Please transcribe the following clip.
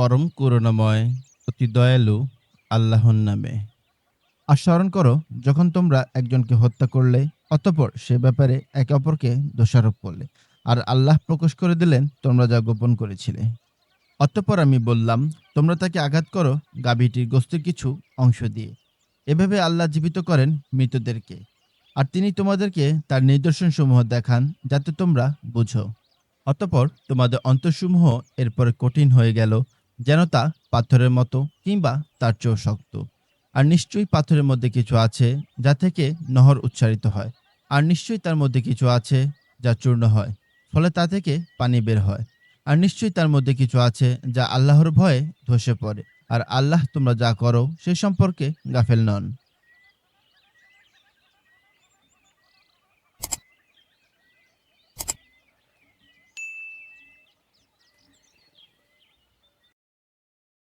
পরম করুণাময়, অতি দয়ালু আল্লাহর নামে। আর স্মরণ করো, যখন তোমরা একজনকে হত্যা করলে, অতঃপর সে ব্যাপারে একে অপরকে দোষারোপ করলে, আর আল্লাহ প্রকাশ করে দিলেন তোমরা যা গোপন করেছিলে। অতঃপর আমি বললাম, তোমরা তাকে আঘাত করো গাভীটির গোস্তের কিছু অংশ দিয়ে। এভাবে আল্লাহ জীবিত করেন মৃতদেরকে, আর তিনি তোমাদেরকে তার নিদর্শনসমূহ দেখান, যাতে তোমরা বুঝো। অতঃপর তোমাদের অন্তরসমূহ এরপরে কঠিন হয়ে গেল, যেন তা পাথরের মতো কিংবা তার চেয়েও শক্ত। আর নিশ্চয়ই পাথরের মধ্যে কিছু আছে যা থেকে নহর উচ্চারিত হয়, আর নিশ্চয়ই তার মধ্যে কিছু আছে যা চূর্ণ হয়, ফলে তা থেকে পানি বের হয়। আর নিশ্চয়ই তার মধ্যে কিছু আছে যা আল্লাহর ভয়ে ধসে পড়ে, আর আল্লাহ তোমরা যা করো সে সম্পর্কে গাফেল নন।